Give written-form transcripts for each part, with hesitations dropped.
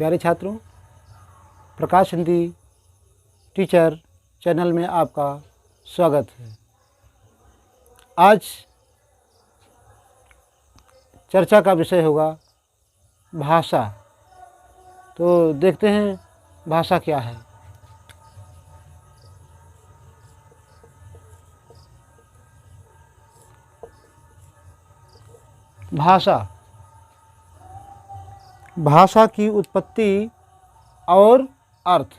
प्यारे छात्रों, प्रकाश Hindi teacher channel में आपका स्वागत है। आज चर्चा का विषय होगा भाषा। तो देखते हैं भाषा क्या है। भाषा, भाषा की उत्पत्ति और अर्थ।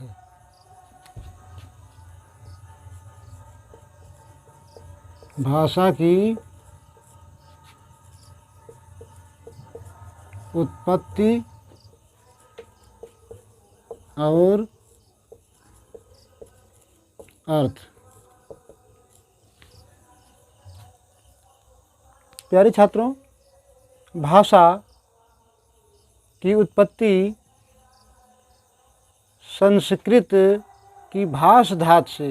भाषा की उत्पत्ति और अर्थ। प्यारे छात्रों, भाषा की उत्पत्ति संस्कृत की भाष धातु से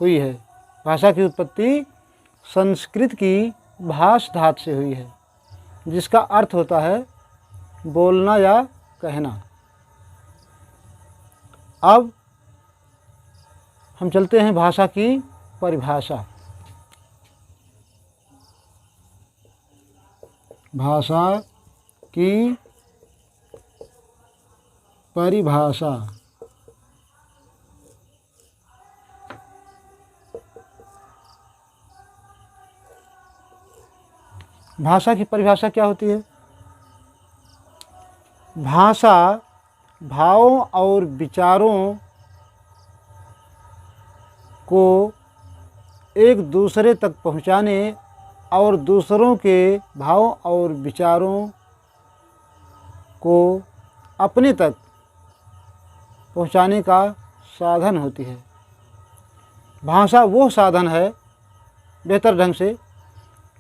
हुई है। भाषा की उत्पत्ति संस्कृत की भाष धातु से हुई है, जिसका अर्थ होता है बोलना या कहना। अब हम चलते हैं भाषा की परिभाषा। भाषा की परिभाषा। भाषा की परिभाषा क्या होती है? भाषा भावों और विचारों को एक दूसरे तक पहुंचाने और दूसरों के भावों और विचारों को अपने तक पहुंचाने का साधन होती है। भाषा वो साधन है, बेहतर ढंग से,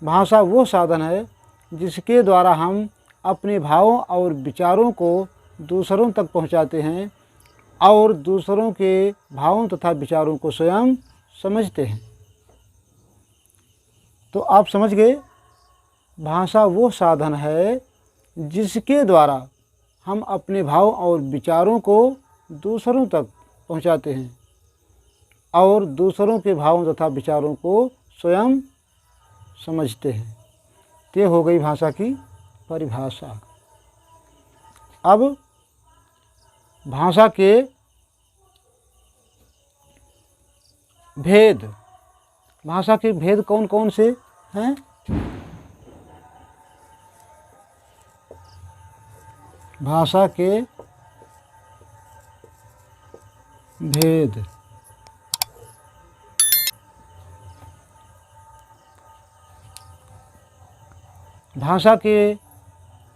भाषा वो साधन है जिसके द्वारा हम अपने भावों और विचारों को दूसरों तक पहुंचाते हैं और दूसरों के भावों तथा विचारों को स्वयं समझते हैं। तो आप समझ गए, भाषा वो साधन है जिसके द्वारा हम अपने भाव और विचारों को दूसरों तक पहुंचाते हैं और दूसरों के भावों तथा विचारों को स्वयं समझते हैं। ये हो गई भाषा की परिभाषा। अब भाषा के भेद। भाषा के भेद कौन कौन से हैं? भाषा के भेद। भाषा के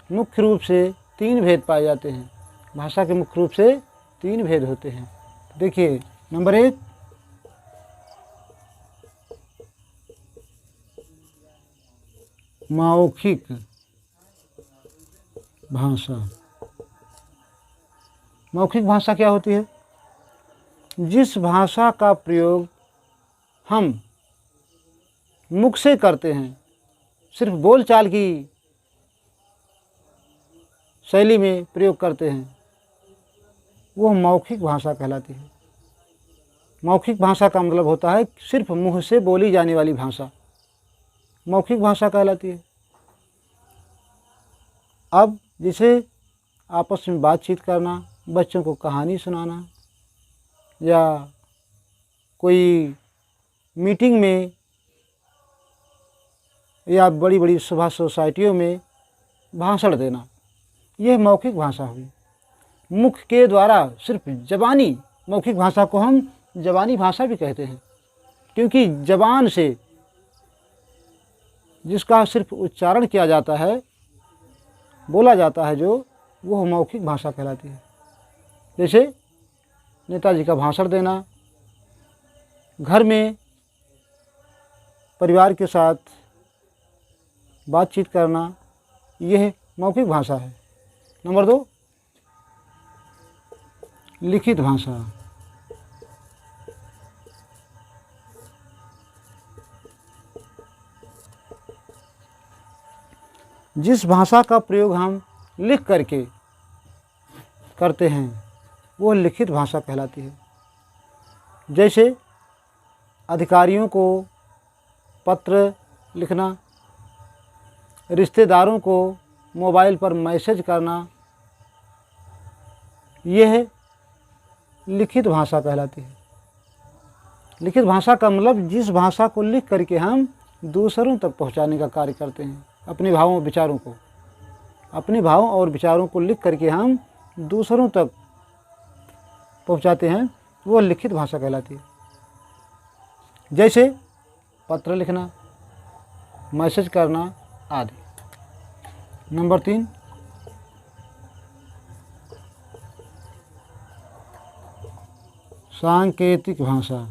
मुख्य रूप से 3 भेद पाए जाते हैं। भाषा के मुख्य रूप से 3 भेद होते हैं। देखिए, नंबर 1, मौखिक भाषा। मौखिक भाषा क्या होती है? जिस भाषा का प्रयोग हम मुख से करते हैं, सिर्फ बोलचाल की शैली में प्रयोग करते हैं, वो मौखिक भाषा कहलाती है। मौखिक भाषा का मतलब होता है सिर्फ मुंह से बोली जाने वाली भाषा, मौखिक भाषा कहलाती है। अब जैसे आपस में बातचीत करना, बच्चों को कहानी सुनाना, या कोई मीटिंग में या बड़ी बड़ी सभा सोसाइटियों में भाषण देना, यह मौखिक भाषा हुई। मुख के द्वारा सिर्फ ज़बानी, मौखिक भाषा को हम ज़बानी भाषा भी कहते हैं, क्योंकि ज़बान से जिसका सिर्फ उच्चारण किया जाता है, बोला जाता है, जो वो मौखिक भाषा कहलाती है। जैसे नेताजी का भाषण देना, घर में परिवार के साथ बातचीत करना, यह मौखिक भाषा है। नंबर 2, लिखित भाषा। जिस भाषा का प्रयोग हम लिख करके करते हैं वो लिखित भाषा कहलाती है। जैसे अधिकारियों को पत्र लिखना, रिश्तेदारों को मोबाइल पर मैसेज करना, यह लिखित भाषा कहलाती है। लिखित भाषा का मतलब जिस भाषा को लिख करके हम दूसरों तक पहुंचाने का कार्य करते हैं। अपने भावों विचारों को, अपने भावों और विचारों को लिख करके हम दूसरों तक पहुंचाते हैं, वो लिखित भाषा कहलाती है। जैसे पत्र लिखना, मैसेज करना आदि। नंबर 3, सांकेतिक भाषा।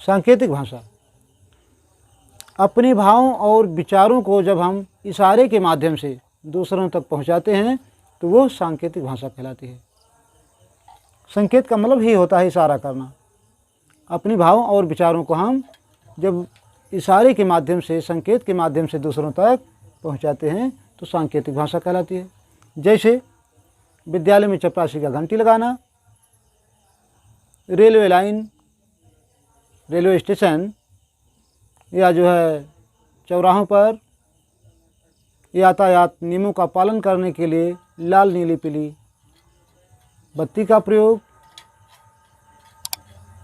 सांकेतिक भाषा अपने भावों और विचारों को जब हम इशारे के माध्यम से दूसरों तक पहुंचाते हैं तो वो सांकेतिक भाषा कहलाती है। संकेत का मतलब ही होता है इशारा करना। अपने भावों और विचारों को हम जब इशारे के माध्यम से, संकेत के माध्यम से दूसरों तक पहुंचाते हैं तो सांकेतिक भाषा कहलाती है। जैसे विद्यालय में चपरासी का घंटी लगाना, रेलवे लाइन, रेलवे स्टेशन या जो है चौराहों पर यातायात नियमों का पालन करने के लिए लाल नीली पीली बत्ती का प्रयोग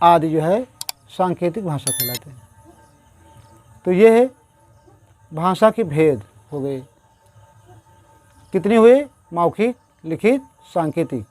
आदि जो है सांकेतिक भाषा कहलाते हैं। तो ये है भाषा के भेद हो गए। कितने हुए? मौखिक, लिखित, सांकेतिक।